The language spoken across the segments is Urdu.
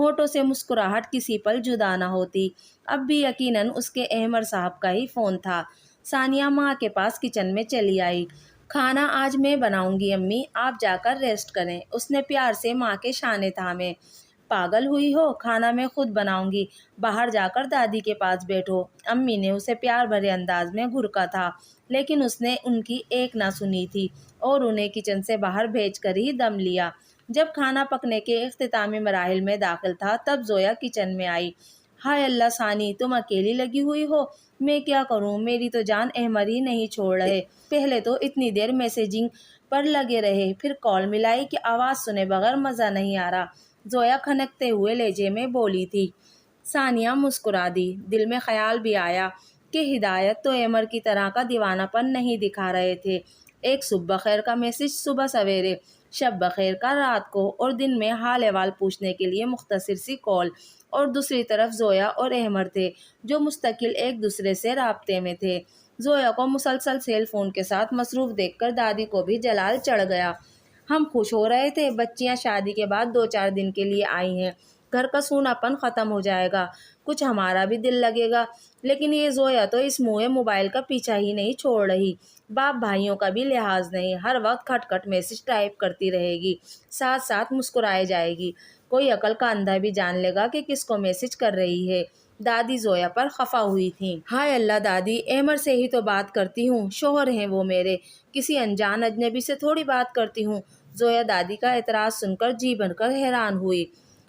ہونٹوں سے مسکراہٹ کسی پل جدا نہ ہوتی۔ اب بھی یقیناً اس کے احمر صاحب کا ہی فون تھا۔ ثانیہ ماں کے پاس کچن میں چلی آئی۔ کھانا آج میں بناؤں گی امی، آپ جا کر ریسٹ کریں۔ اس نے پیار سے ماں کے شانے تھامے۔ پاگل ہوئی ہو، کھانا میں خود بناؤں گی، باہر جا کر دادی کے پاس بیٹھو۔ امی نے اسے پیار بھرے انداز میں گھرکا تھا، لیکن اس نے ان کی ایک نہ سنی تھی اور انہیں کچن سے باہر بھیج کر ہی دم لیا۔ جب کھانا پکنے کے اختتامی مراحل میں داخل تھا تب زویا کچن میں آئی۔ ہائے اللہ ثانی، تم اکیلی لگی ہوئی ہو؟ میں کیا کروں، میری تو جان احمر ہی نہیں چھوڑ رہے۔ پہلے تو اتنی دیر میسیجنگ پر لگے رہے، پھر کال ملائی کہ آواز سنے بغیر مزہ نہیں آ رہا، زویا کھنکتے ہوئے لہجے میں بولی تھی۔ ثانیہ مسکرا دی۔ دل میں خیال بھی آیا کہ ہدایت تو احمر کی طرح کا دیوانہ پن نہیں دکھا رہے تھے۔ ایک صبح بخیر کا میسج صبح سویرے، شب بخیر کا رات کو، اور دن میں حال احوال پوچھنے کے لیے مختصر سی کال، اور دوسری طرف زویا اور احمر تھے جو مستقل ایک دوسرے سے رابطے میں تھے۔ زویا کو مسلسل سیل فون کے ساتھ مصروف دیکھ کر دادی کو بھی جلال چڑھ گیا۔ ہم خوش ہو رہے تھے، بچیاں شادی کے بعد 2-4 دن کے لیے آئی ہیں، گھر کا سونا پن ختم ہو جائے گا، کچھ ہمارا بھی دل لگے گا۔ لیکن یہ زویا تو اس منہ موبائل کا پیچھا ہی نہیں چھوڑ رہی، باپ بھائیوں کا بھی لحاظ نہیں، ہر وقت کھٹ کھٹ میسج ٹائپ کرتی رہے گی، ساتھ ساتھ مسکرائے جائے گی۔ کوئی عقل کا اندھا بھی جان لے گا کہ کس کو میسج کر رہی ہے۔ دادی زویا پر خفا ہوئی تھیں۔ ہائے اللہ دادی، احمر سے ہی تو بات کرتی ہوں، شوہر ہیں وہ میرے، کسی انجان اجنبی سے تھوڑی بات کرتی ہوں۔ زویا دادی کا اعتراض سن کر جی بھر کر حیران ہوئی۔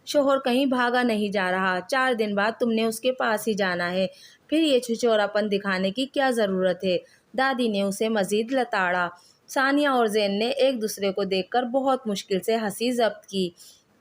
شوہر کہیں بھاگا نہیں جا رہا، 4 دن بعد تم نے اس کے پاس ہی جانا ہے، پھر یہ چھچوراپن دکھانے کی کیا ضرورت ہے؟ دادی نے اسے مزید لتاڑا۔ ثانیہ اور زین نے ایک دوسرے کو دیکھ کر بہت مشکل سے ہنسی ضبط کی۔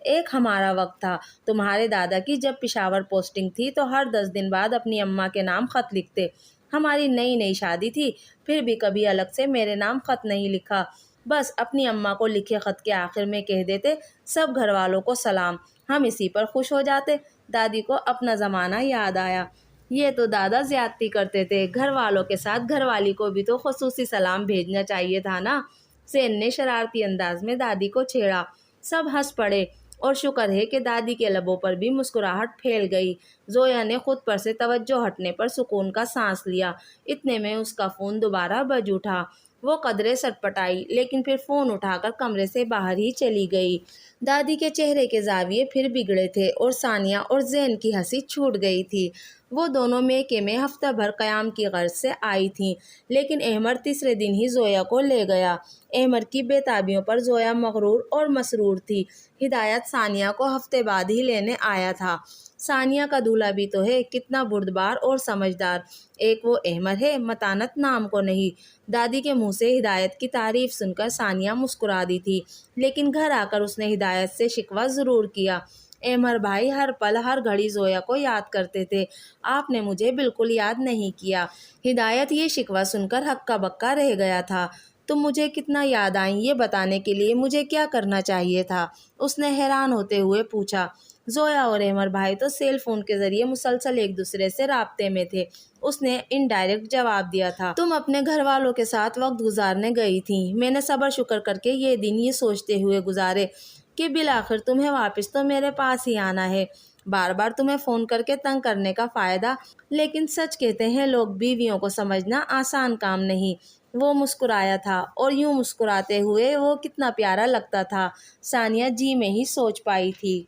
ایک ہمارا وقت تھا، تمہارے دادا کی جب پشاور پوسٹنگ تھی تو ہر 10 دن بعد اپنی اماں کے نام خط لکھتے۔ ہماری نئی نئی شادی تھی، پھر بھی کبھی الگ سے میرے نام خط نہیں لکھا، بس اپنی اماں کو لکھے خط کے آخر میں کہہ دیتے، سب گھر والوں کو سلام، ہم اسی پر خوش ہو جاتے۔ دادی کو اپنا زمانہ یاد آیا۔ یہ تو دادا زیادتی کرتے تھے، گھر والوں کے ساتھ گھر والی کو بھی تو خصوصی سلام بھیجنا چاہیے تھا نا۔ زین نے شرارتی انداز میں دادی کو چھیڑا۔ سب ہنس پڑے، اور شکر ہے کہ دادی کے لبوں پر بھی مسکراہٹ پھیل گئی۔ زویا نے خود پر سے توجہ ہٹنے پر سکون کا سانس لیا۔ اتنے میں اس کا فون دوبارہ بج اٹھا۔ وہ قدرے سٹپٹائی، لیکن پھر فون اٹھا کر کمرے سے باہر ہی چلی گئی۔ دادی کے چہرے کے زاویے پھر بگڑے تھے اور ثانیہ اور زین کی ہنسی چھوٹ گئی تھی۔ وہ دونوں میکے میں ہفتہ بھر قیام کی غرض سے آئی تھیں، لیکن احمر تیسرے دن ہی زویا کو لے گیا۔ احمر کی بے تابیوں پر زویا مغرور اور مسرور تھی۔ ہدایت ثانیہ کو ہفتے بعد ہی لینے آیا تھا۔ ثانیہ کا دولہا بھی تو ہے، کتنا بردبار اور سمجھدار، ایک وہ احمر ہے، متانت نام کو نہیں۔ دادی کے منہ سے ہدایت کی تعریف سن کر ثانیہ مسکرا دی تھی، لیکن گھر آ کر اس نے ہدایت سے شکوہ ضرور کیا۔ احمر بھائی ہر پل ہر گھڑی زویا کو یاد کرتے تھے، آپ نے مجھے بالکل یاد نہیں کیا۔ ہدایت یہ شکوہ سن کر ہکا بکا رہ گیا تھا۔ تم مجھے کتنا یاد آئیں یہ بتانے کے لیے مجھے کیا کرنا چاہیے تھا؟ اس نے حیران ہوتے ہوئے پوچھا۔ زویا اور احمر بھائی تو سیل فون کے ذریعے مسلسل ایک دوسرے سے رابطے میں تھے، اس نے انڈائریکٹ جواب دیا تھا۔ تم اپنے گھر والوں کے ساتھ وقت گزارنے گئی تھی، میں نے صبر شکر کر کے یہ دن یہ سوچتے ہوئے گزارے کہ بالآخر تمہیں واپس تو میرے پاس ہی آنا ہے، بار بار تمہیں فون کر کے تنگ کرنے کا فائدہ۔ لیکن سچ کہتے ہیں لوگ، بیویوں کو سمجھنا آسان کام نہیں۔ وہ مسکرایا تھا، اور یوں مسکراتے ہوئے وہ کتنا پیارا لگتا تھا، ثانیہ جی میں ہی سوچ پائی تھی۔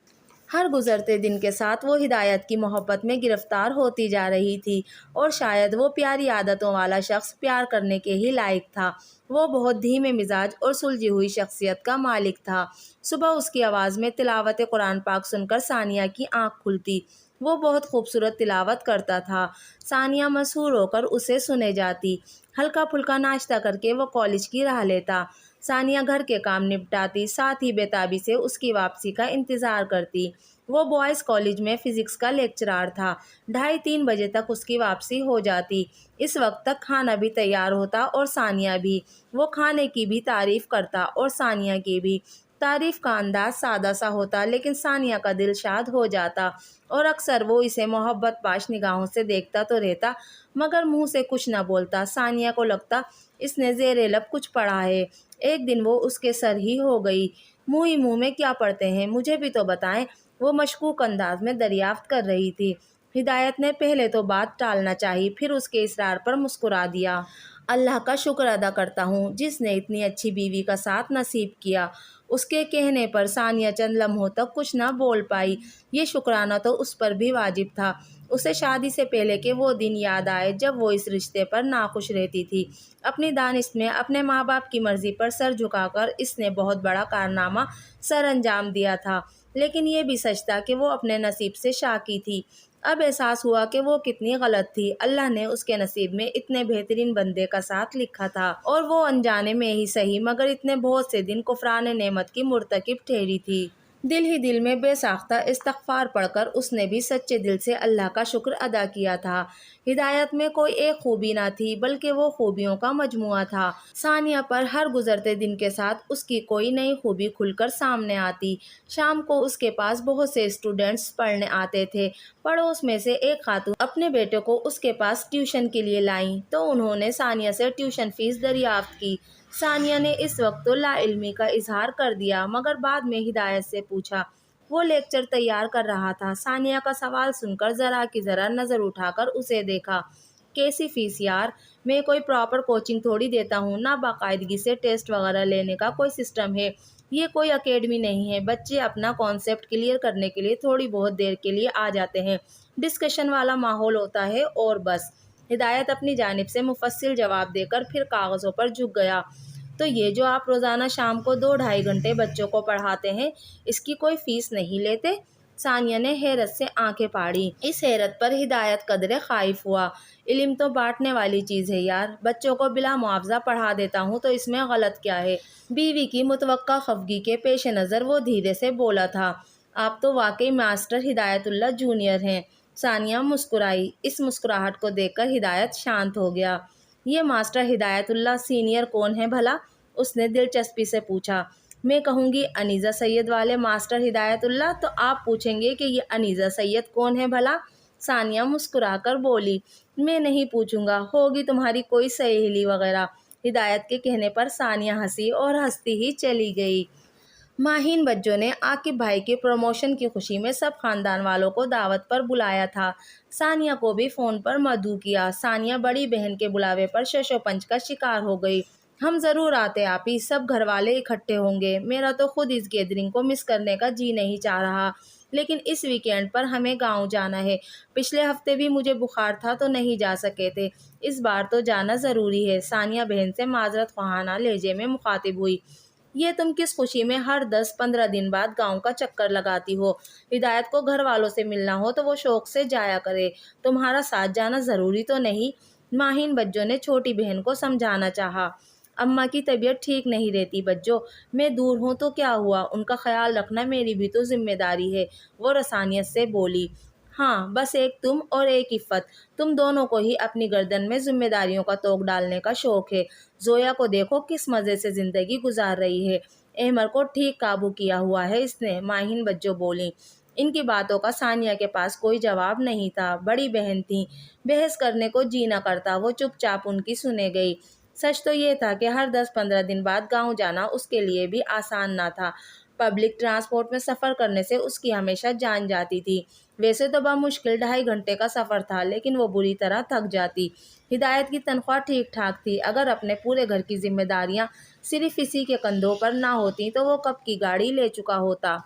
ہر گزرتے دن کے ساتھ وہ ہدایت کی محبت میں گرفتار ہوتی جا رہی تھی، اور شاید وہ پیاری عادتوں والا شخص پیار کرنے کے ہی لائق تھا۔ وہ بہت دھیمے مزاج اور سلجھی ہوئی شخصیت کا مالک تھا۔ صبح اس کی آواز میں تلاوت قرآن پاک سن کر ثانیہ کی آنکھ کھلتی۔ وہ بہت خوبصورت تلاوت کرتا تھا، ثانیہ مسحور ہو کر اسے سنے جاتی۔ ہلکا پھلکا ناشتہ کر کے وہ کالج کی راہ لیتا۔ ثانیہ گھر کے کام نپٹاتی، ساتھ ہی بے تابی سے اس کی واپسی کا انتظار کرتی۔ وہ بوائز کالج میں فزکس کا لیکچرار تھا، 2:30-3 بجے تک اس کی واپسی ہو جاتی۔ اس وقت تک کھانا بھی تیار ہوتا اور ثانیہ بھی۔ وہ کھانے کی بھی تعریف کرتا اور ثانیہ کی بھی۔ تعریف کا انداز سادہ سا ہوتا، لیکن ثانیہ کا دل شاد ہو جاتا، اور اکثر وہ اسے محبت پاش نگاہوں سے دیکھتا تو رہتا، مگر منہ سے کچھ نہ بولتا۔ ثانیہ کو لگتا اس نے زیر لب کچھ پڑھا ہے۔ ایک دن وہ اس کے سر ہی ہو گئی۔ منہ ہی منہ میں کیا پڑھتے ہیں، مجھے بھی تو بتائیں۔ وہ مشکوک انداز میں دریافت کر رہی تھی۔ ہدایت نے پہلے تو بات ٹالنا چاہی، پھر اس کے اصرار پر مسکرا دیا۔ اللہ کا شکر ادا کرتا ہوں جس نے اتنی اچھی بیوی کا ساتھ نصیب کیا۔ اس کے کہنے پر ثانیہ چند لمحوں تک کچھ نہ بول پائی۔ یہ شکرانہ تو اس پر بھی واجب تھا۔ اسے شادی سے پہلے کے وہ دن یاد آئے جب وہ اس رشتے پر ناخوش رہتی تھی۔ اپنی دانست میں اپنے ماں باپ کی مرضی پر سر جھکا کر اس نے بہت بڑا کارنامہ سر انجام دیا تھا، لیکن یہ بھی سچ تھا کہ وہ اپنے نصیب سے شاکی تھی۔ اب احساس ہوا کہ وہ کتنی غلط تھی۔ اللہ نے اس کے نصیب میں اتنے بہترین بندے کا ساتھ لکھا تھا اور وہ انجانے میں ہی صحیح مگر اتنے بہت سے دن کفران نعمت کی مرتکب ٹھہری تھی۔ دل ہی دل میں بے ساختہ استغفار پڑھ کر اس نے بھی سچے دل سے اللہ کا شکر ادا کیا تھا۔ ہدایت میں کوئی ایک خوبی نہ تھی بلکہ وہ خوبیوں کا مجموعہ تھا۔ ثانیہ پر ہر گزرتے دن کے ساتھ اس کی کوئی نئی خوبی کھل کر سامنے آتی۔ شام کو اس کے پاس بہت سے اسٹوڈنٹس پڑھنے آتے تھے۔ پڑوس میں سے ایک خاتون اپنے بیٹے کو اس کے پاس ٹیوشن کے لیے لائیں تو انہوں نے ثانیہ سے ٹیوشن فیس دریافت کی۔ ثانیہ نے اس وقت تو لا علمی کا اظہار کر دیا مگر بعد میں ہدایت سے پوچھا۔ وہ لیکچر تیار کر رہا تھا۔ ثانیہ کا سوال سن کر ذرا کی ذرا نظر اٹھا کر اسے دیکھا۔ کیسی فیس یار؟ میں کوئی پراپر کوچنگ تھوڑی دیتا ہوں، نہ باقاعدگی سے ٹیسٹ وغیرہ لینے کا کوئی سسٹم ہے۔ یہ کوئی اکیڈمی نہیں ہے۔ بچے اپنا کانسیپٹ کلیئر کرنے کے لیے تھوڑی بہت دیر کے لیے آ جاتے ہیں، ڈسکشن والا ماحول ہوتا ہے اور بس۔ ہدایت اپنی جانب سے مفصل جواب دے کر پھر کاغذوں پر جھک گیا۔ تو یہ جو آپ روزانہ شام کو 2-2.5 گھنٹے بچوں کو پڑھاتے ہیں، اس کی کوئی فیس نہیں لیتے؟ ثانیہ نے حیرت سے آنکھیں پاڑی۔ اس حیرت پر ہدایت قدرے خائف ہوا۔ علم تو بانٹنے والی چیز ہے یار، بچوں کو بلا معاوضہ پڑھا دیتا ہوں تو اس میں غلط کیا ہے؟ بیوی کی متوقع خفگی کے پیش نظر وہ دھیرے سے بولا تھا۔ آپ تو واقعی ماسٹر ہدایت اللہ جونیئر ہیں۔ ثانیہ مسکرائی۔ اس مسکراہٹ کو دیکھ کر ہدایت شانت ہو گیا۔ یہ ماسٹر ہدایت اللہ سینئر کون ہے بھلا؟ اس نے دلچسپی سے پوچھا۔ میں کہوں گی انیزہ سید والے ماسٹر ہدایت اللہ، تو آپ پوچھیں گے کہ یہ انیزہ سید کون ہے بھلا؟ ثانیہ مسکرا کر بولی۔ میں نہیں پوچھوں گا، ہوگی تمہاری کوئی سہیلی وغیرہ۔ ہدایت کے کہنے پر ثانیہ ہنسی اور ہنستی ہی چلی گئی۔ ماہین بچوں نے عاقب بھائی کے پروموشن کی خوشی میں سب خاندان والوں کو دعوت پر بلایا تھا۔ ثانیہ کو بھی فون پر مدعو کیا۔ ثانیہ بڑی بہن کے بلاوے پر شش و پنج کا شکار ہو گئی۔ ہم ضرور آتے آپی، سب گھر والے اکٹھے ہوں گے۔ میرا تو خود اس گیدرنگ کو مس کرنے کا جی نہیں چاہ رہا، لیکن اس ویکینڈ پر ہمیں گاؤں جانا ہے۔ پچھلے ہفتے بھی مجھے بخار تھا تو نہیں جا سکے تھے، اس بار تو جانا ضروری ہے۔ ثانیہ بہن سے معذرت خواہانہ لہجے میں مخاطب ہوئی۔ یہ تم کس خوشی میں ہر 10-15 دن بعد گاؤں کا چکر لگاتی ہو؟ ہدایت کو گھر والوں سے ملنا ہو تو وہ شوق سے جایا کرے، تمہارا ساتھ جانا ضروری تو نہیں؟ ماہین بجو نے چھوٹی بہن کو سمجھانا چاہا۔ اماں کی طبیعت ٹھیک نہیں رہتی بجو، میں دور ہوں تو کیا ہوا، ان کا خیال رکھنا میری بھی تو ذمہ داری ہے، وہ رسانیت سے بولی۔ ہاں، بس ایک تم اور ایک عفت، تم دونوں کو ہی اپنی گردن میں ذمہ داریوں کا طوق ڈالنے کا شوق ہے۔ زویا کو دیکھو کس مزے سے زندگی گزار رہی ہے، احمر کو ٹھیک قابو کیا ہوا ہے اس نے، ماہین بجو بولی۔ ان کی باتوں کا ثانیہ کے پاس کوئی جواب نہیں تھا۔ بڑی بہن تھی، بحث کرنے کو جی نہ کرتا، وہ چپ چاپ ان کی سنے گئی۔ سچ تو یہ تھا کہ ہر 10-15 دن بعد گاؤں جانا اس کے لیے بھی آسان نہ تھا۔ پبلک ٹرانسپورٹ میں سفر کرنے سے اس کی ہمیشہ جان جاتی تھی۔ ویسے تو بمشکل 2.5 گھنٹے کا سفر تھا، لیکن وہ بری طرح تھک جاتی۔ ہدایت کی تنخواہ ٹھیک ٹھاک تھی، اگر اپنے پورے گھر کی ذمہ داریاں صرف اسی کے کندھوں پر نہ ہوتی تو وہ کب کی گاڑی لے چکا ہوتا۔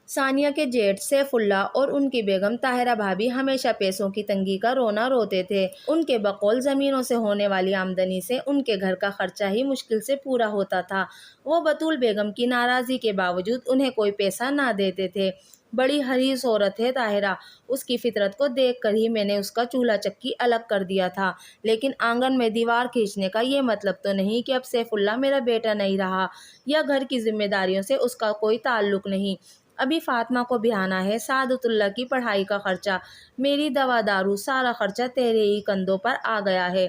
ثانیہ کے جیٹ سیف اللہ اور ان کی بیگم طاہرہ بھابی ہمیشہ پیسوں کی تنگی کا رونا روتے تھے۔ ان کے بقول زمینوں سے ہونے والی آمدنی سے ان کے گھر کا خرچہ ہی مشکل سے پورا ہوتا تھا۔ وہ بطول بیگم کی ناراضی کے باوجود انہیں کوئی پیسہ نہ دیتے تھے۔ بڑی حریص عورت ہے طاہرہ، اس کی فطرت کو دیکھ کر ہی میں نے اس کا چولہا چکی الگ کر دیا تھا، لیکن آنگن میں دیوار کھینچنے کا یہ مطلب تو نہیں کہ اب سیف اللہ میرا بیٹا نہیں رہا یا گھر کی ذمہ داریوں سے اس کا کوئی تعلق نہیں۔ ابھی فاطمہ کو بیاہنا ہے، سعادت اللہ کی پڑھائی کا خرچہ، میری دوا دارو، سارا خرچہ تیرے ہی کندھوں پر آ گیا ہے۔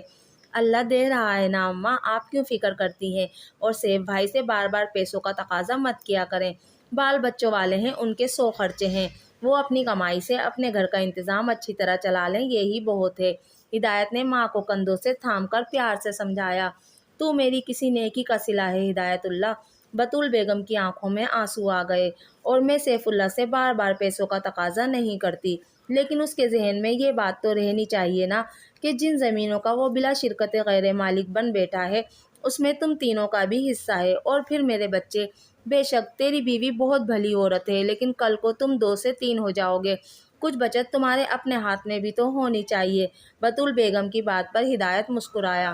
اللہ دے رہا ہے نا اماں، آپ کیوں فکر کرتی ہیں؟ اور سیف بھائی سے بار بار پیسوں کا تقاضا مت کیا کریں، بال بچوں والے ہیں، ان کے 100 خرچے ہیں، وہ اپنی کمائی سے اپنے گھر کا انتظام اچھی طرح چلا لیں، یہی بہت ہے۔ ہدایت نے ماں کو کندھوں سے تھام کر پیار سے سمجھایا۔ تو میری کسی نیکی کا صلہ ہے ہدایت اللہ، بطول بیگم کی آنکھوں میں آنسو آ گئے، اور میں سیف اللہ سے بار بار پیسوں کا تقاضا نہیں کرتی، لیکن اس کے ذہن میں یہ بات تو رہنی چاہیے نا کہ جن زمینوں کا وہ بلا شرکت غیر مالک بن بیٹھا ہے اس میں تم تینوں کا بھی حصہ ہے۔ اور پھر میرے بچے، بے شک تیری بیوی بہت بھلی عورت ہے، لیکن کل کو تم 2 سے 3 ہو جاؤ گے، کچھ بچت تمہارے اپنے ہاتھ میں بھی تو ہونی چاہیے۔ بطول بیگم کی بات پر ہدایت مسکرایا۔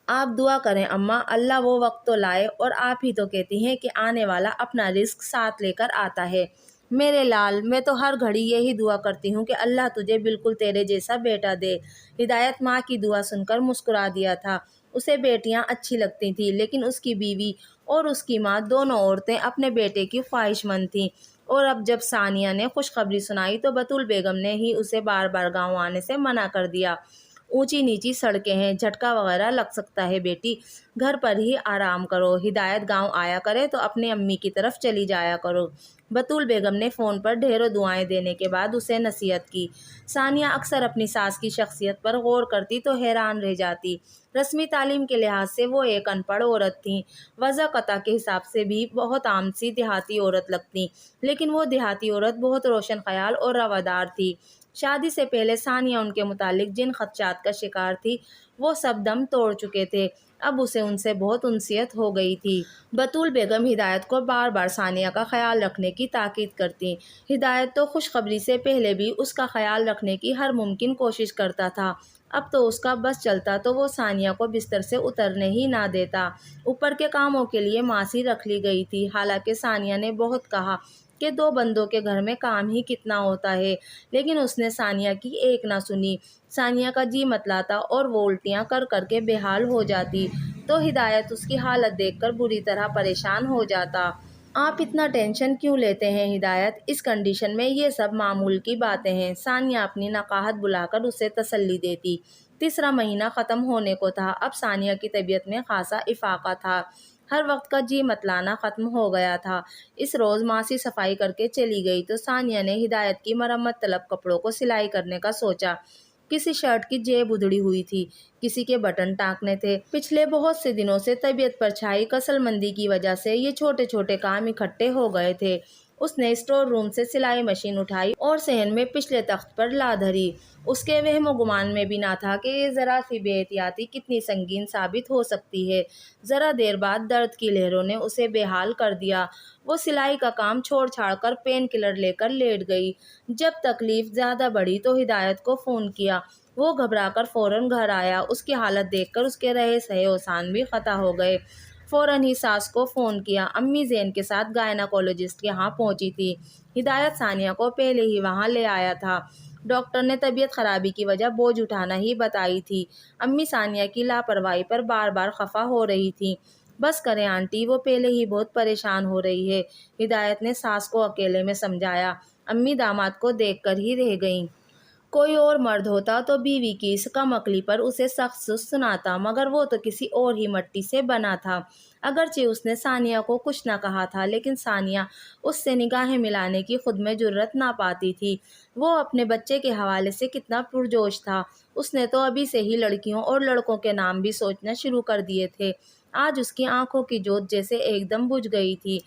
آپ دعا کریں اماں، اللہ وہ وقت تو لائے، اور آپ ہی تو کہتی ہیں کہ آنے والا اپنا رزق ساتھ لے کر آتا ہے۔ میرے لال، میں تو ہر گھڑی یہی دعا کرتی ہوں کہ اللہ تجھے بالکل تیرے جیسا بیٹا دے۔ ہدایت ماں کی دعا سن کر مسکرا دیا تھا۔ اسے بیٹیاں اچھی لگتی تھیں، لیکن اس کی بیوی اور اس کی ماں دونوں عورتیں اپنے بیٹے کی خواہش مند تھیں، اور اب جب ثانیہ نے خوشخبری سنائی تو بطول بیگم نے ہی اسے بار بار گاؤں آنے سے منع کر دیا۔ اونچی نیچی سڑکیں ہیں، جھٹکا وغیرہ لگ سکتا ہے بیٹی، گھر پر ہی آرام کرو۔ ہدایت گاؤں آیا کرے تو اپنی امی کی طرف چلی جایا کرو۔ بطول بیگم نے فون پر ڈھیروں دعائیں دینے کے بعد اسے نصیحت کی۔ ثانیہ اکثر اپنی ساس کی شخصیت پر غور کرتی تو حیران رہ جاتی۔ رسمی تعلیم کے لحاظ سے وہ ایک ان پڑھ عورت تھیں، وضع قطع کے حساب سے بھی بہت عام سی دیہاتی عورت لگتی، لیکن وہ دیہاتی عورت بہت روشن خیال اور روادار تھی۔ شادی سے پہلے ثانیہ ان کے متعلق جن خدشات کا شکار تھی وہ سب دم توڑ چکے تھے، اب اسے ان سے بہت انسیت ہو گئی تھی۔ بطول بیگم ہدایت کو بار بار ثانیہ کا خیال رکھنے کی تاکید کرتی۔ ہدایت تو خوشخبری سے پہلے بھی اس کا خیال رکھنے کی ہر ممکن کوشش کرتا تھا، اب تو اس کا بس چلتا تو وہ ثانیہ کو بستر سے اترنے ہی نہ دیتا۔ اوپر کے کاموں کے لیے ماسی رکھ لی گئی تھی، حالانکہ ثانیہ نے بہت کہا کہ 2 بندوں کے گھر میں کام ہی کتنا ہوتا ہے، لیکن اس نے ثانیہ کی ایک نہ سنی۔ ثانیہ کا جی متلاتا اور وہ الٹیاں کر کر کے بے حال ہو جاتی تو ہدایت اس کی حالت دیکھ کر بری طرح پریشان ہو جاتا۔ آپ اتنا ٹینشن کیوں لیتے ہیں ہدایت، اس کنڈیشن میں یہ سب معمول کی باتیں ہیں۔ ثانیہ اپنی نقاہت بلا کر اسے تسلی دیتی۔ تیسرا مہینہ ختم ہونے کو تھا، اب ثانیہ کی طبیعت میں خاصا افاقہ تھا، ہر وقت کا جی متلانا ختم ہو گیا تھا۔ اس روز ماسی صفائی کر کے چلی گئی تو ثانیہ نے ہدایت کی مرمت طلب کپڑوں کو سلائی کرنے کا سوچا۔ کسی شرٹ کی جیب ادھڑی ہوئی تھی، کسی کے بٹن ٹانکنے تھے۔ پچھلے بہت سے دنوں سے طبیعت پر چھائی کسل مندی کی وجہ سے یہ چھوٹے چھوٹے کام اکٹھے ہو گئے تھے۔ اس نے اسٹور روم سے سلائی مشین اٹھائی اور صحن میں پچھلے تخت پر لا دھری۔ اس کے وہم و گمان میں بھی نہ تھا کہ یہ ذرا سی بے احتیاطی کتنی سنگین ثابت ہو سکتی ہے۔ ذرا دیر بعد درد کی لہروں نے اسے بے حال کر دیا۔ وہ سلائی کا کام چھوڑ چھاڑ کر پین کلر لے کر لیٹ گئی۔ جب تکلیف زیادہ بڑھی تو ہدایت کو فون کیا، وہ گھبرا کر فوراً گھر آیا۔ اس کی حالت دیکھ کر اس کے رہے سہے اوسان بھی قطع ہو گئے۔ فوراً ہی ساس کو فون کیا، امی زین کے ساتھ گائناکولوجسٹ کے ہاں پہنچی تھی۔ ہدایت ثانیہ کو پہلے ہی وہاں لے آیا تھا، ڈاکٹر نے طبیعت خرابی کی وجہ بوجھ اٹھانا ہی بتائی تھی۔ امی ثانیہ کی لاپرواہی پر بار بار خفا ہو رہی تھی۔ بس کریں آنٹی، وہ پہلے ہی بہت پریشان ہو رہی ہے، ہدایت نے ساس کو اکیلے میں سمجھایا۔ امی داماد کو دیکھ کر ہی رہ گئیں۔ کوئی اور مرد ہوتا تو بیوی کی اس کم عقلی پر اسے سخت سست سناتا، مگر وہ تو کسی اور ہی مٹی سے بنا تھا۔ اگرچہ اس نے ثانیہ کو کچھ نہ کہا تھا، لیکن ثانیہ اس سے نگاہیں ملانے کی خود میں جرأت نہ پاتی تھی۔ وہ اپنے بچے کے حوالے سے کتنا پرجوش تھا، اس نے تو ابھی سے ہی لڑکیوں اور لڑکوں کے نام بھی سوچنا شروع کر دیے تھے۔ آج اس کی آنکھوں کی جوت جیسے ایک دم بجھ گئی تھی۔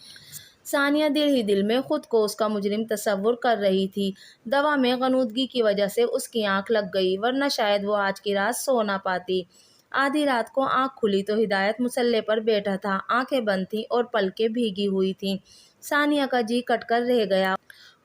ثانیہ دل ہی دل میں خود کو اس کا مجرم تصور کر رہی تھی۔ دوا میں غنودگی کی وجہ سے اس کی آنکھ لگ گئی، ورنہ شاید وہ آج کی رات سو نہ پاتی۔ آدھی رات کو آنکھ کھلی تو ہدایت مصلے پر بیٹھا تھا، آنکھیں بند تھیں اور پلکیں بھیگی ہوئی تھیں۔ ثانیہ کا جی کٹ کر رہ گیا۔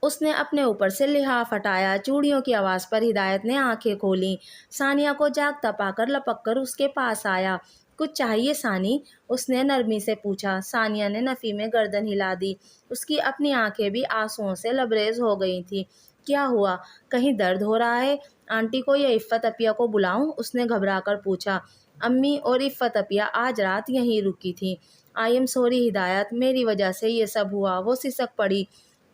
اس نے اپنے اوپر سے لحاف ہٹایا۔ چوڑیوں کی آواز پر ہدایت نے آنکھیں کھولیں۔ ثانیہ کو جاگتا پا کر لپک کر اس کے پاس آیا۔ کچھ چاہیے ثانی؟ اس نے نرمی سے پوچھا۔ ثانیہ نے نفی میں گردن ہلا دی۔ اس کی اپنی آنکھیں بھی آنسوؤں سے لبریز ہو گئی تھیں۔ کیا ہوا؟ کہیں درد ہو رہا ہے؟ آنٹی کو یا عفت عپیہ کو بلاؤں؟ اس نے گھبرا کر پوچھا۔ امی اور عفت عپیہ آج رات یہیں رکی تھیں۔ آئی ایم سوری ہدایت، میری وجہ سے یہ سب ہوا۔ وہ سسک پڑی۔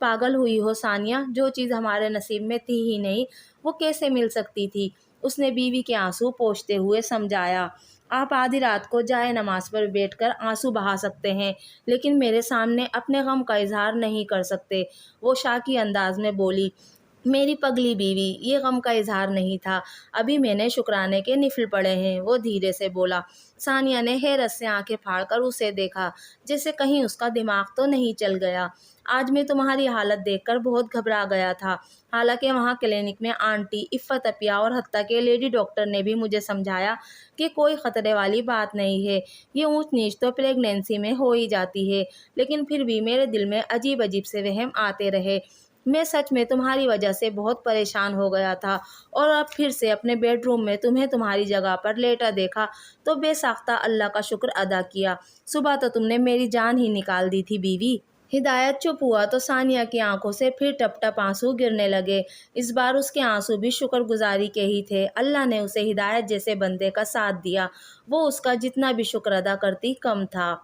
پاگل ہوئی ہو ثانیہ، جو چیز ہمارے نصیب میں تھی ہی نہیں وہ کیسے مل سکتی تھی؟ اس نے بیوی کے آنسو پوچھتے ہوئے سمجھایا۔ آپ آدھی رات کو جائے نماز پر بیٹھ کر آنسو بہا سکتے ہیں، لیکن میرے سامنے اپنے غم کا اظہار نہیں کر سکتے، وہ شاکی انداز میں بولی۔ میری پگلی بیوی، یہ غم کا اظہار نہیں تھا، ابھی میں نے شکرانے کے نفل پڑے ہیں، وہ دھیرے سے بولا۔ ثانیہ نے حیرت سے آنکھیں پھاڑ کر اسے دیکھا، جیسے کہیں اس کا دماغ تو نہیں چل گیا۔ آج میں تمہاری حالت دیکھ کر بہت گھبرا گیا تھا، حالانکہ وہاں کلینک میں آنٹی عفت اپیا اور حتیٰ کہ لیڈی ڈاکٹر نے بھی مجھے سمجھایا کہ کوئی خطرے والی بات نہیں ہے، یہ اونچ نیچ تو پریگنینسی میں ہو ہی جاتی ہے، لیکن پھر بھی میرے دل میں عجیب عجیب سے وہم آتے رہے۔ میں سچ میں تمہاری وجہ سے بہت پریشان ہو گیا تھا، اور اب پھر سے اپنے بیڈ روم میں تمہیں تمہاری جگہ پر لیٹا دیکھا تو بے ساختہ اللہ کا شکر ادا کیا۔ صبح تو تم نے میری جان ہی نکال دی تھی بیوی۔ ہدایت چپ ہوا تو ثانیہ کی آنکھوں سے پھر ٹپ ٹپ آنسو گرنے لگے۔ اس بار اس کے آنسو بھی شکر گزاری کے ہی تھے، اللہ نے اسے ہدایت جیسے بندے کا ساتھ دیا، وہ اس کا جتنا بھی شکر ادا کرتی کم تھا۔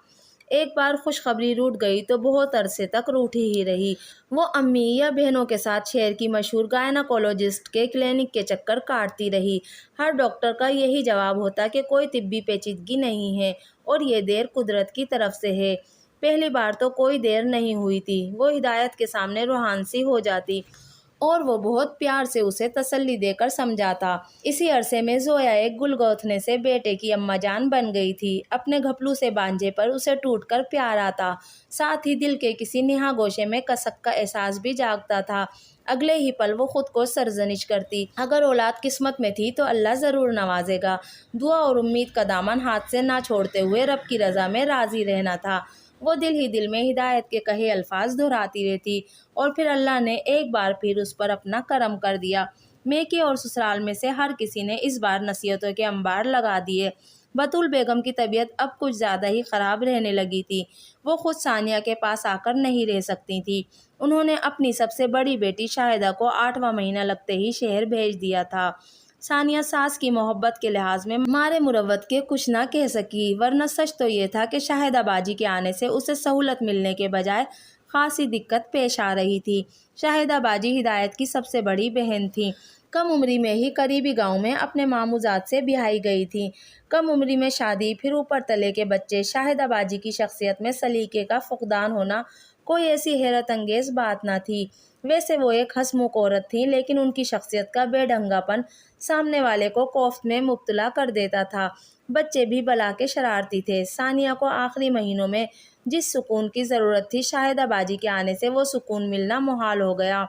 ایک بار خوشخبری روٹ گئی تو بہت عرصے تک روٹھی ہی رہی۔ وہ امی یا بہنوں کے ساتھ شہر کی مشہور گائناکولوجسٹ کے کلینک کے چکر کاٹتی رہی۔ ہر ڈاکٹر کا یہی جواب ہوتا کہ کوئی طبی پیچیدگی نہیں ہے اور یہ دیر قدرت کی طرف سے ہے۔ پہلی بار تو کوئی دیر نہیں ہوئی تھی، وہ ہدایت کے سامنے روحان سی ہو جاتی اور وہ بہت پیار سے اسے تسلی دے کر سمجھاتا۔ اسی عرصے میں زویا ایک گل گوتھنے سے بیٹے کی اماں جان بن گئی تھی۔ اپنے گھپلو سے بانجے پر اسے ٹوٹ کر پیار آتا، ساتھ ہی دل کے کسی نہا گوشے میں کسک کا احساس بھی جاگتا تھا۔ اگلے ہی پل وہ خود کو سرزنش کرتی، اگر اولاد قسمت میں تھی تو اللہ ضرور نوازے گا۔ دعا اور امید کا دامن ہاتھ سے نہ چھوڑتے ہوئے رب کی رضا میں راضی رہنا تھا۔ وہ دل ہی دل میں ہدایت کے کہے الفاظ دہراتی رہتی، اور پھر اللہ نے ایک بار پھر اس پر اپنا کرم کر دیا۔ میکے اور سسرال میں سے ہر کسی نے اس بار نصیحتوں کے انبار لگا دیے۔ بطول بیگم کی طبیعت اب کچھ زیادہ ہی خراب رہنے لگی تھی، وہ خود ثانیہ کے پاس آ کر نہیں رہ سکتی تھی۔ انہوں نے اپنی سب سے بڑی بیٹی شاہدہ کو 8واں مہینہ لگتے ہی شہر بھیج دیا تھا۔ ثانیہ ساس کی محبت کے لحاظ میں مارے مروت کے کچھ نہ کہہ سکی، ورنہ سچ تو یہ تھا کہ شاہدہ باجی کے آنے سے اسے سہولت ملنے کے بجائے خاصی دقت پیش آ رہی تھی۔ شاہدہ باجی ہدایت کی سب سے بڑی بہن تھی، کم عمری میں ہی قریبی گاؤں میں اپنے ماموں زاد سے بیاہی گئی تھی۔ کم عمری میں شادی، پھر اوپر تلے کے بچے۔ شاہدہ باجی کی شخصیت میں سلیقے کا فقدان ہونا کوئی ایسی حیرت انگیز بات نہ تھی۔ ویسے وہ ایک ہنسمکھ عورت تھیں، لیکن ان کی شخصیت کا بے ڈھنگا پن سامنے والے کو کوفت میں مبتلا کر دیتا تھا۔ بچے بھی بلا کے شرارتی تھے۔ ثانیہ کو آخری مہینوں میں جس سکون کی ضرورت تھی، شاہدہ باجی کے آنے سے وہ سکون ملنا محال ہو گیا۔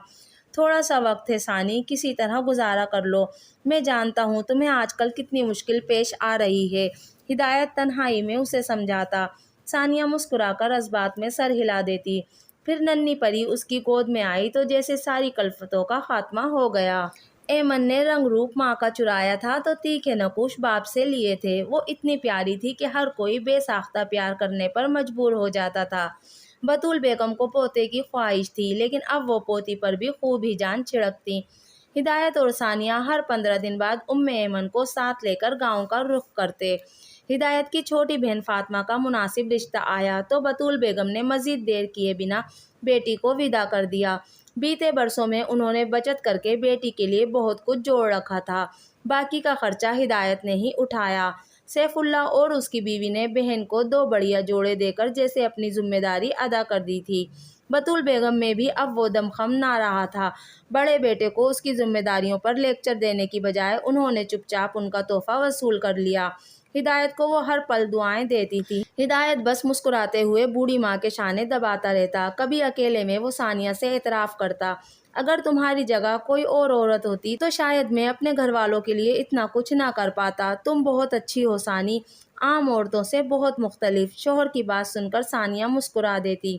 تھوڑا سا وقت ہے ثانی، کسی طرح گزارا کر لو، میں جانتا ہوں تمہیں آج کل کتنی مشکل پیش آ رہی ہے، ہدایت تنہائی میں اسے سمجھاتا۔ ثانیہ مسکرا کر اس بات میں سر ہلا دیتی، پھر ننھی پری اس کی گود میں آئی تو جیسے ساری کلفتوں کا خاتمہ ہو گیا۔ ایمن نے رنگ روپ ماں کا چرایا تھا تو تیکھے نقوش باپ سے لیے تھے۔ وہ اتنی پیاری تھی کہ ہر کوئی بے ساختہ پیار کرنے پر مجبور ہو جاتا تھا۔ بطول بیگم کو پوتے کی خواہش تھی، لیکن اب وہ پوتی پر بھی خوب ہی جان چھڑکتی۔ ہدایت اور ثانیہ ہر 15 دن بعد ایمن کو ساتھ لے کر گاؤں کا رخ کرتے۔ ہدایت کی چھوٹی بہن فاطمہ کا مناسب رشتہ آیا تو بطول بیگم نے مزید دیر کیے بنا بیٹی کو ودا کر دیا۔ بیتے برسوں میں انہوں نے بچت کر کے بیٹی کے لیے بہت کچھ جوڑ رکھا تھا، باقی کا خرچہ ہدایت نے ہی اٹھایا۔ سیف اللہ اور اس کی بیوی نے بہن کو 2 بڑھیا جوڑے دے کر جیسے اپنی ذمہ داری ادا کر دی تھی۔ بطول بیگم میں بھی اب وہ دم خم نہ رہا تھا۔ بڑے بیٹے کو اس کی ذمہ داریوں پر لیکچر دینے کی بجائے انہوں نے چپ چاپ ان کا تحفہ وصول کر لیا۔ ہدایت کو وہ ہر پل دعائیں دیتی تھی۔ ہدایت بس مسکراتے ہوئے بوڑھی ماں کے شانے دباتا رہتا۔ کبھی اکیلے میں وہ ثانیہ سے اعتراف کرتا، اگر تمہاری جگہ کوئی اور عورت ہوتی تو شاید میں اپنے گھر والوں کے لیے اتنا کچھ نہ کر پاتا۔ تم بہت اچھی ہو ثانی، عام عورتوں سے بہت مختلف۔ شوہر کی بات سن کر ثانیہ مسکرا دیتی۔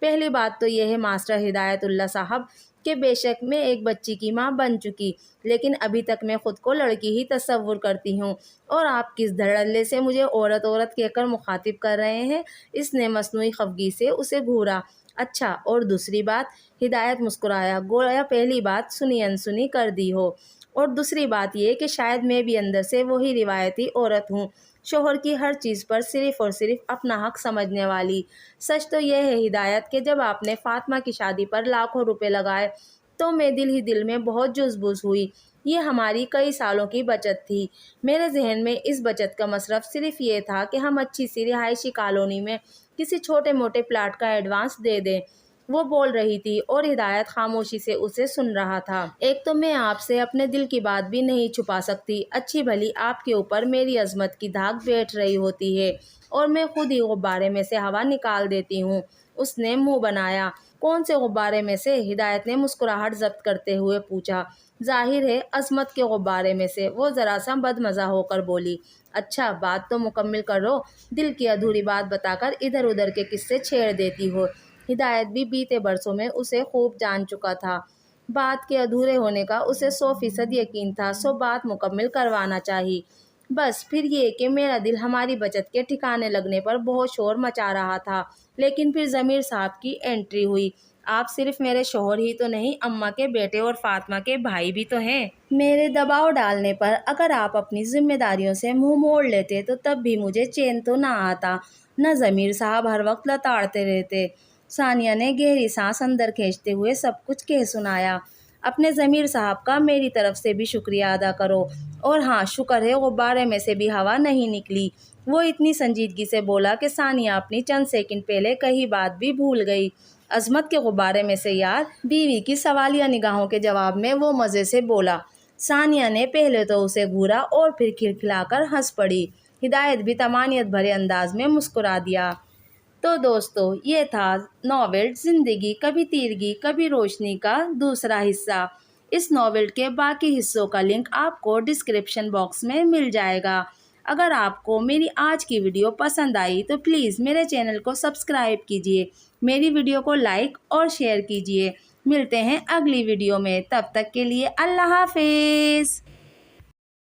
پہلی بات تو یہ ہے ماسٹر ہدایت اللہ صاحب کہ بے شک میں ایک بچی کی ماں بن چکی، لیکن ابھی تک میں خود کو لڑکی ہی تصور کرتی ہوں، اور آپ کس دھڑلے سے مجھے عورت عورت کہہ کر مخاطب کر رہے ہیں؟ اس نے مصنوعی خفگی سے اسے گھورا۔ اچھا، اور دوسری بات؟ ہدایت مسکرایا، گویا پہلی بات سنی انسنی کر دی ہو۔ اور دوسری بات یہ کہ شاید میں بھی اندر سے وہی روایتی عورت ہوں، شوہر کی ہر چیز پر صرف اور صرف اپنا حق سمجھنے والی۔ سچ تو یہ ہے ہدایت کہ جب آپ نے فاطمہ کی شادی پر لاکھوں روپے لگائے تو میں دل ہی دل میں بہت جزبوز ہوئی۔ یہ ہماری کئی سالوں کی بچت تھی۔ میرے ذہن میں اس بچت کا مصرف صرف یہ تھا کہ ہم اچھی سی رہائشی کالونی میں کسی چھوٹے موٹے پلاٹ کا ایڈوانس دے دیں۔ وہ بول رہی تھی اور ہدایت خاموشی سے اسے سن رہا تھا۔ ایک تو میں آپ سے اپنے دل کی بات بھی نہیں چھپا سکتی، اچھی بھلی آپ کے اوپر میری عظمت کی دھاک بیٹھ رہی ہوتی ہے اور میں خود ہی غبارے میں سے ہوا نکال دیتی ہوں۔ اس نے منہ بنایا۔ کون سے غبارے میں سے؟ ہدایت نے مسکراہٹ ضبط کرتے ہوئے پوچھا۔ ظاہر ہے عظمت کے غبارے میں سے، وہ ذرا سا بدمزہ ہو کر بولی۔ اچھا بات تو مکمل کرو، دل کی ادھوری بات بتا کر ادھر ادھر کے قصے چھیڑ دیتی ہو۔ ہدایت بھی بیتے برسوں میں اسے خوب جان چکا تھا۔ بات کے ادھورے ہونے کا اسے 100% یقین تھا، سو بات مکمل کروانا چاہیے۔ بس پھر یہ کہ میرا دل ہماری بچت کے ٹھکانے لگنے پر بہت شور مچا رہا تھا، لیکن پھر ضمیر صاحب کی انٹری ہوئی۔ آپ صرف میرے شوہر ہی تو نہیں، اماں کے بیٹے اور فاطمہ کے بھائی بھی تو ہیں۔ میرے دباؤ ڈالنے پر اگر آپ اپنی ذمہ داریوں سے منہ موڑ لیتے تو تب بھی مجھے چین تو نہ آتا، نہ ضمیر صاحب ہر وقت لتاڑتے رہتے۔ ثانیہ نے گہری سانس اندر کھینچتے ہوئے سب کچھ کہہ سنایا۔ اپنے ضمیر صاحب کا میری طرف سے بھی شکریہ ادا کرو، اور ہاں شکر ہے غبارے میں سے بھی ہوا نہیں نکلی۔ وہ اتنی سنجیدگی سے بولا کہ ثانیہ اپنی چند سیکنڈ پہلے کہی بات بھی بھول گئی۔ عظمت کے غبارے میں سے یار؟ بیوی کی سوالیہ نگاہوں کے جواب میں وہ مزے سے بولا۔ ثانیہ نے پہلے تو اسے گھورا اور پھر کھلکھلا کر ہنس پڑی۔ ہدایت بھی طمانینت بھرے انداز میں مسکرا دیا۔ تو دوستو یہ تھا ناول زندگی کبھی تیرگی کبھی روشنی کا دوسرا حصہ۔ اس ناول کے باقی حصوں کا لنک آپ کو ڈسکرپشن باکس میں مل جائے گا۔ اگر آپ کو میری آج کی ویڈیو پسند آئی تو پلیز میرے چینل کو سبسکرائب کیجیے، میری ویڈیو کو لائک اور شیئر کیجیے۔ ملتے ہیں اگلی ویڈیو میں، تب تک کے لیے اللہ حافظ۔